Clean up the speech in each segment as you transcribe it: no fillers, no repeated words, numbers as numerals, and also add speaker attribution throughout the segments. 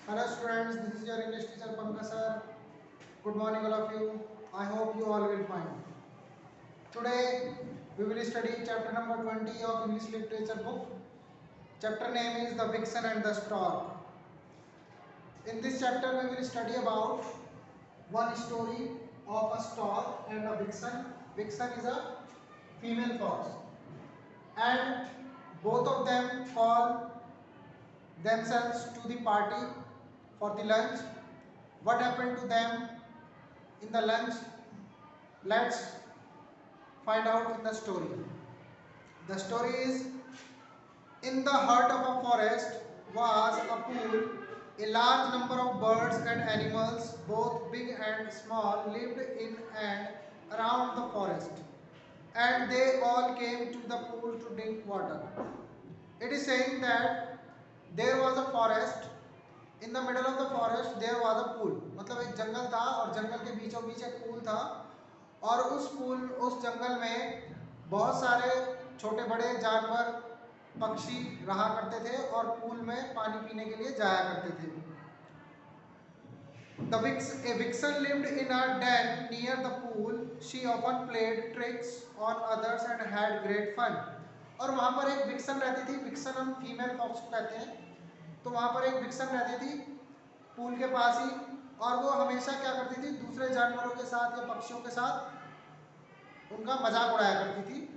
Speaker 1: Hello students, this is your English teacher Pankaj sir. Good morning all of you. I hope you all will fine. Today we will study chapter number 20 of English literature book. Chapter name is The Vixen and the Stork. In this chapter we will study about one story of a stork and a vixen. Vixen is a female fox and both of them call themselves to the party for the lunch. What happened to them in the lunch? Let's find out in the story. The story is, in the heart of a forest was a pool. A large number of birds and animals, both big and small, lived in and around the forest, and they all came to the pool to drink water. It is saying that there was a forest. In the middle of the forest there was a pool. मतलब एक जंगल था और जंगल के बीचों बीच एक pool था और उस जंगल में बहुत सारे छोटे बड़े जानवर पक्षी रहा करते थे और पूल में पानी पीने के लिए जाया करते थे. A vixen lived in a den near the pool. She often played tricks on others and had great fun. और वहाँ पर एक विक्सन रहती थी. विक्सन हम फीमेल फॉक्स को कहते हैं. तो वहाँ पर एक विक्सन रहती थी पूल के पास ही और वो हमेशा क्या करती थी, दूसरे जानवरों के साथ या पक्षियों के साथ उनका मजाक उड़ाया करती थी.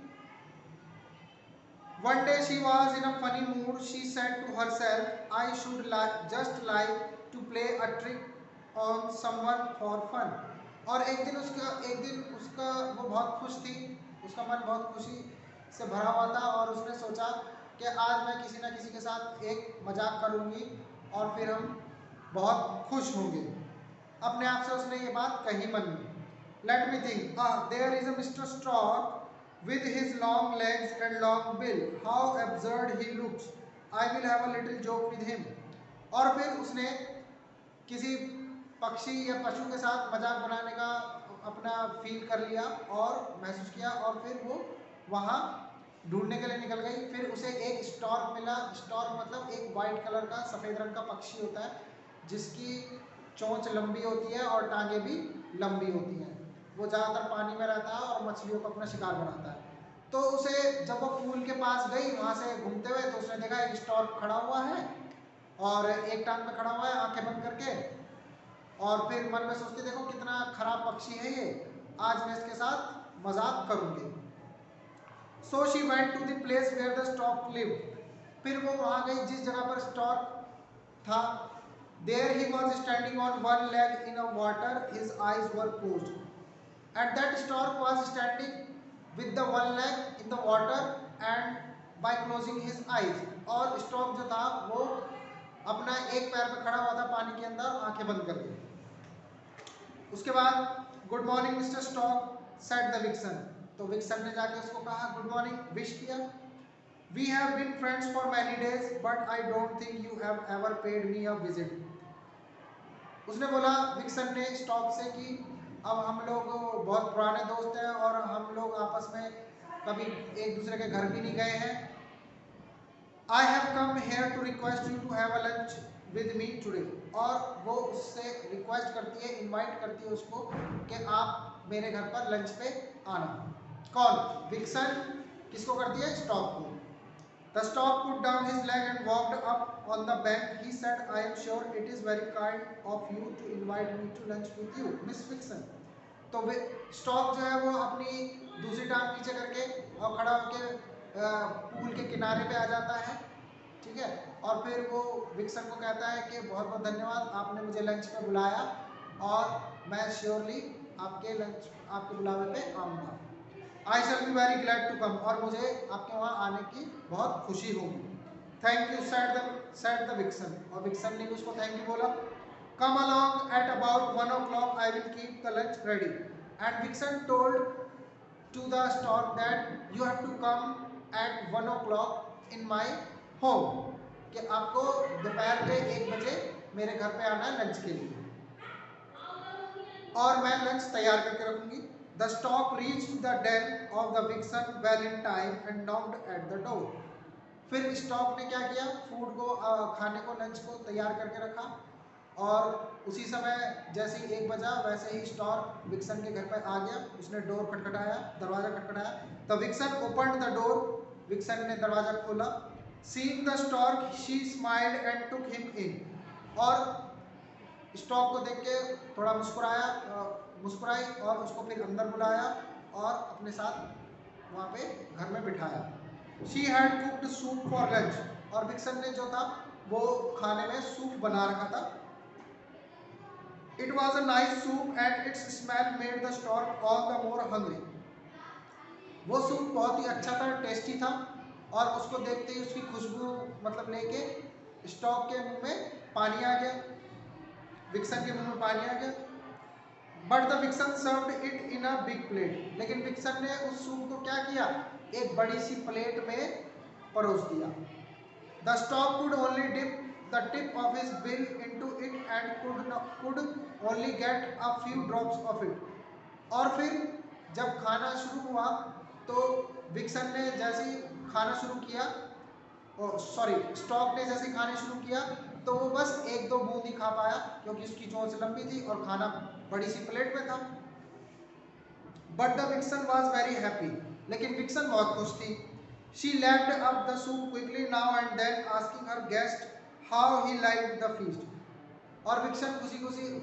Speaker 1: One day she was in a funny mood. She said to herself, I should just like to play a trick on someone for fun. और एक दिन उसका वो बहुत खुश थी. उसका मन बहुत खुशी से भरा हुआ था और उसने सोचा कि आज मैं किसी न किसी के साथ एक मजाक करूंगी और फिर हम बहुत खुश होंगे. अपने आप से उसने ये बात कही मन में. Let me think. There is a Mr. Stork with his long legs and long bill. How absurd he looks. I will have a little joke with him. और फिर उसने किसी पक्षी या पशु के साथ मजाक बनाने का अपना फील कर लिया और महसूस किया और फिर वो वहाँ ढूंढने के लिए निकल गई. फिर उसे एक स्टॉर्क मिला. स्टॉर्क मतलब एक वाइट कलर का सफ़ेद रंग का पक्षी होता है जिसकी चोंच लंबी होती है और टांगे भी लंबी होती हैं. वो ज़्यादातर पानी में रहता है और मछलियों को अपना शिकार बनाता है. तो उसे जब वो पूल के पास गई वहाँ से घूमते हुए तो उसने देखा एक स्टॉर्क खड़ा हुआ है और एक टांग पे खड़ा हुआ है आंखें बंद करके. और फिर मन में सोचती, देखो कितना खराब पक्षी है ये, आज मैं इसके साथ मजाक करूँगी. So she went to the place where the stork lived. फिर वो वहाँ गई जिस जगह पर स्टॉर्क था. There he was standing on one leg in a water. His eyes were closed. And that stork was standing with the one leg in the water and by closing his eyes. और stork जो था वो अपना एक पैर पे खड़ा हुआ था पानी के अंदर आंखें बंद करके. उसके बाद good morning mister stork said the vixen. तो विक्सन ने जाके उसको कहा गुड मॉर्निंग, विश किया. We have been friends for many days, but I don't think you have ever paid me a visit. उसने बोला विक्सन ने स्टॉक से कि अब हम लोग बहुत पुराने दोस्त हैं और हम लोग आपस में कभी एक दूसरे के घर भी नहीं गए हैं. I have come here to request you to have a lunch with me today. और वो उससे रिक्वेस्ट करती है, इनवाइट करती है उसको कि आप मेरे घर पर लंच पे आना. कौन? विक्सन किसको करती है? स्टॉक को. The stork put down his leg and walked up on the bank. He said, I am sure it is very kind of you to invite me to lunch with you, Miss Vixen. तो stock जो है वो अपनी दूसरी टांग पीछे करके और खड़ा होकर पूल के किनारे पे आ जाता है. ठीक है. और फिर वो विक्सन को कहता है कि बहुत बहुत धन्यवाद, आपने मुझे लंच पे बुलाया और मैं श्योरली आपके बुलावे पे आऊँगा. I shall be very glad to come. और मुझे आपके वहाँ आने की बहुत खुशी होगी. Thank you said the vixen. और विक्सन ने भी उसको थैंक यू बोला. Come along at about 1 o'clock. I will keep the lunch ready. And vixen told to the stork that you have to come at 1 o'clock in my home. कि आपको दोपहर के 1 बजे मेरे घर पे आना है लंच के लिए और मैं लंच तैयार करके रखूंगी. The stork reached the den of the vixen well in time and knocked at the door. फिर स्टॉक ने क्या किया? फूड को खाने को लंच को तैयार करके रखा और उसी समय जैसे ही 1 बजा वैसे ही स्टॉर्क विक्सन के घर पर आ गया। उसने डोर खटखटाया, दरवाज़ा खटखटाया। The vixen opened the door, vixen ने दरवाज़ा खोला। Seeing the stork she smiled and took him in, और स्टॉर्क को देख के थोड़ा मुस्कुराई और उसको फिर अंदर बुलाया और अपने साथ वहाँ पे घर में बिठाया। She had cooked soup for lunch, और विक्सन ने जो था वो खाने में सूप बना रखा था। It was a nice soup and it's smell made the stork all the more hungry. वो सूप बहुत ही अच्छा था, टेस्टी था, और उसको देखते ही उसकी खुशबू मतलब लेके स्टॉर्क के मुंह में पानी आ गया, विक्सन के मुंह में पानी आ गया। But the vixen served it in a big plate, लेकिन विक्सन ने उस सूप को क्या किया, एक बड़ी सी प्लेट में परोस दिया। The stork could only dip the tip of his bill into it and could only get a few drops of it. और फिर जब खाना शुरू हुआ तो विक्सन ने जैसे ही खाना शुरू किया, स्टॉक ने जैसे खाने शुरू किया तो वो बस 1-2 बूंद ही खा पाया, क्योंकि उसकी चोंच लंबी थी और खाना बड़ी सी प्लेट में था। But the vixen was very happy, लेकिन विक्सन बहुत खुश थी। She lapped up the soup quickly now and then asking her guest how he liked the feast. और विक्सन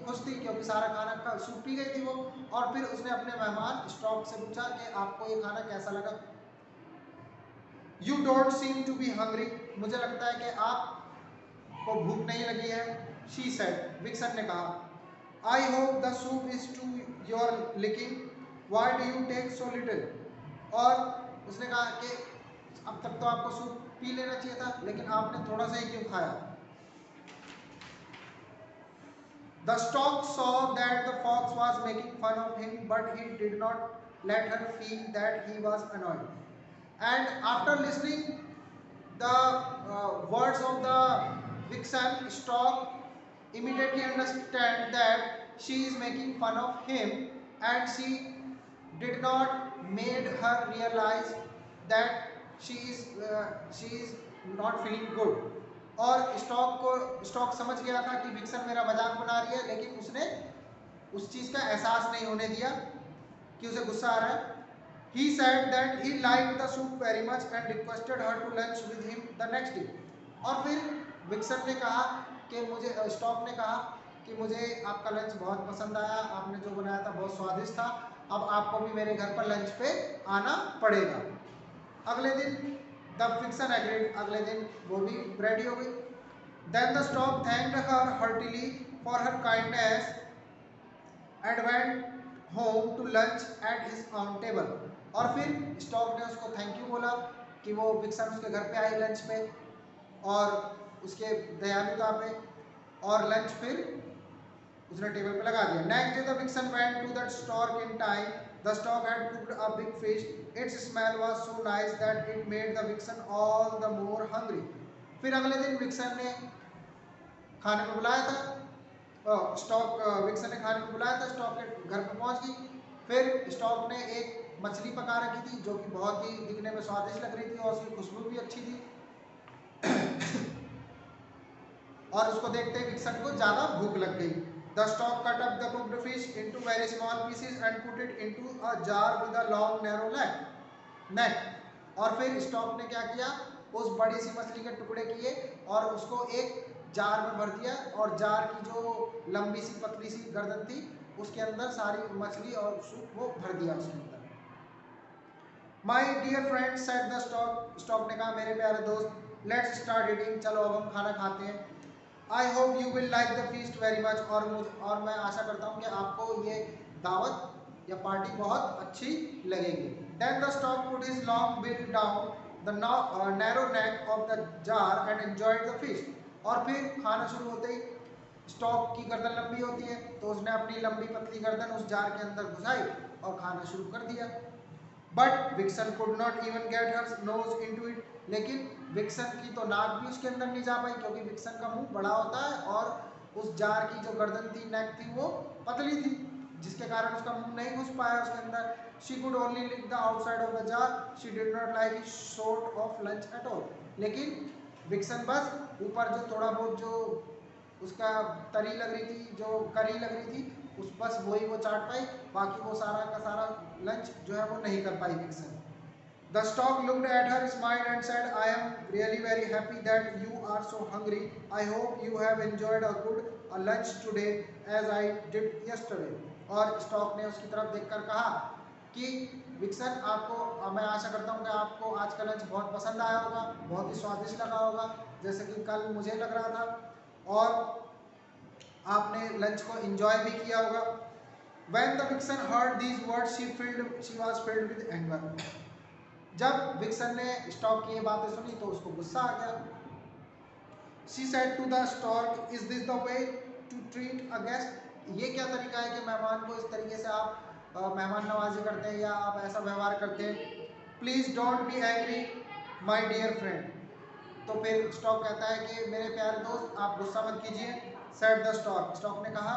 Speaker 1: खुश थी क्योंकि सारा खाना का सूप पी गई थी वो, और फिर उसने अपने मेहमान स्टॉक से पूछा कि आपको ये खाना कैसा लगा। You don't seem to be hungry, मुझे लगता है कि आपको भूख नहीं लगी है। शी सेड, विक्सन ने कहा। I hope the soup is to your liking, why do you take so little. और उसने कहा कि अब तक तो आपको सूप पी लेना चाहिए था, लेकिन आपने थोड़ा सा ही क्यों खाया। The stork saw that the fox was making fun of him, but he did not let her feel that he was annoyed. And after listening the words of the vixen, stork immediately understand that she is making fun of him, and she did not made her realize that she is not feeling good. और stock समझ गया था कि vixen मेरा मजाक बना रही है, लेकिन उसने उस चीज़ का एहसास नहीं होने दिया कि उसे गुस्सा आ रहा है। He said that he liked the soup very much and requested her to lunch with him the next day. और फिर विक्सन ने कहा कि स्टॉक ने कहा कि मुझे आपका लंच बहुत पसंद आया, आपने जो बनाया था बहुत स्वादिष्ट था, अब आपको भी मेरे घर पर लंच पे आना पड़ेगा। अगले दिन द विक्सन एग्रीड, अगले दिन वो भी रेडी हो गई। Then the stork thanked her heartily for her kindness and went home to lunch at his own table. और फिर स्टॉक ने उसको थैंक यू बोला कि वो विक्सन उसके घर पे आई लंच पे और उसके दयालुता पे, और लंच फिर उसने टेबल पे लगा दिया। Next day the vixen went to that stork in time. The stork had cooked a big fish, its smell was so nice that it made the vixen all the more hungry. फिर अगले दिन vixen ने खाने को बुलाया था, vixen ने खाने को बुलाया था, स्टॉक के घर पे पहुंच गई। फिर स्टॉक ने एक मछली पका रखी थी जो कि बहुत ही दिखने में स्वादिष्ट लग रही थी और उसकी खुशबू भी अच्छी थी। और उसको देखते ही विक्सन को ज़्यादा भूख लग गई। The stork cut up the cooked fish into very small pieces and put it into a jar with a long narrow neck. और फिर स्टॉक ने क्या किया, उस बड़ी सी मछली के टुकड़े किए और उसको एक जार में भर दिया, और जार की जो लंबी सी पतली सी गर्दन थी उसके अंदर सारी मछली और सूप वो भर दिया उसके अंदर। My dear friend said the stork ने कहा, मेरे प्यारे दोस्त, लेट्स स्टार्ट ईटिंग, चलो अब हम खाना खाते हैं। I hope you will like the feast very much, और मैं आशा करता हूँ कि आपको ये दावत या पार्टी बहुत अच्छी लगेगी। Then the stork put his long bill down the narrow neck of the jar and enjoyed the feast. और फिर खाना शुरू होते ही स्टॉक की गर्दन लंबी होती है, तो उसने अपनी लंबी पतली गर्दन उस जार के अंदर घुसाई और खाना शुरू कर दिया। But vixen could not even get her nose into it, लेकिन विक्सन की तो नाक भी उसके अंदर नहीं जा पाई, क्योंकि विक्सन का मुंह बड़ा होता है और उस जार की जो गर्दन थी, नेक थी, वो पतली थी, जिसके कारण उसका मुंह नहीं घुस पाया उसके अंदर। She could only lick the outside of the jar, she did not like his sort of lunch at all. लेकिन विक्सन बस ऊपर जो थोड़ा बहुत जो उसका तरी लग रही थी, जो करी लग रही थी, उस बस वही वो चाट पाई, बाकी वो सारा का सारा लंच जो है वो नहीं कर पाई vixen. The stork looked at her, smiled and said, I am really very happy that you are so hungry. I hope you have enjoyed a lunch today as I did yesterday. और stock ने उसकी तरफ देखकर कहा कि vixen, आपको मैं आशा करता हूँ कि आपको आज का लंच बहुत पसंद आया होगा, बहुत ही स्वादिष्ट लगा होगा, जैसे कि कल मुझे लग रहा था, और आपने लंच को एंजॉय भी किया होगा। When the vixen heard these words, she was filled with anger. जब विक्सन ने स्टॉक की ये बातें सुनी तो उसको गुस्सा आ गया। She said to the stork, "Is this the way to treat a guest?" ये क्या तरीका है कि मेहमान को इस तरीके से आप मेहमान नवाजी करते हैं या आप ऐसा व्यवहार करते हैं। Please don't be angry, my dear friend. तो फिर स्टॉक कहता है कि मेरे प्यारे दोस्त, आप गुस्सा मत कीजिए। Said the stork. स्टॉक ने कहा,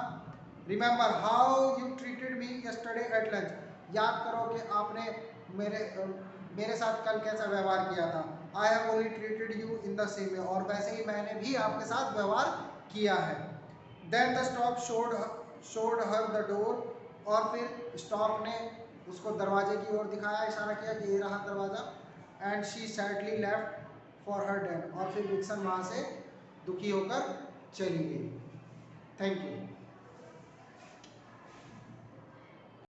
Speaker 1: Remember how you treated me yesterday at lunch. याद करो कि आपने मेरे साथ कल कैसा व्यवहार किया था। I have only treated you in the same way. और वैसे ही मैंने भी आपके साथ व्यवहार किया है। Then the stork showed her the door. और फिर स्टॉक ने उसको दरवाजे की ओर दिखाया, इशारा किया कि ये रहा दरवाजा। And she sadly left for her den. और फिर विक्सन वहाँ से दुखी होकर चली गई। Thank you.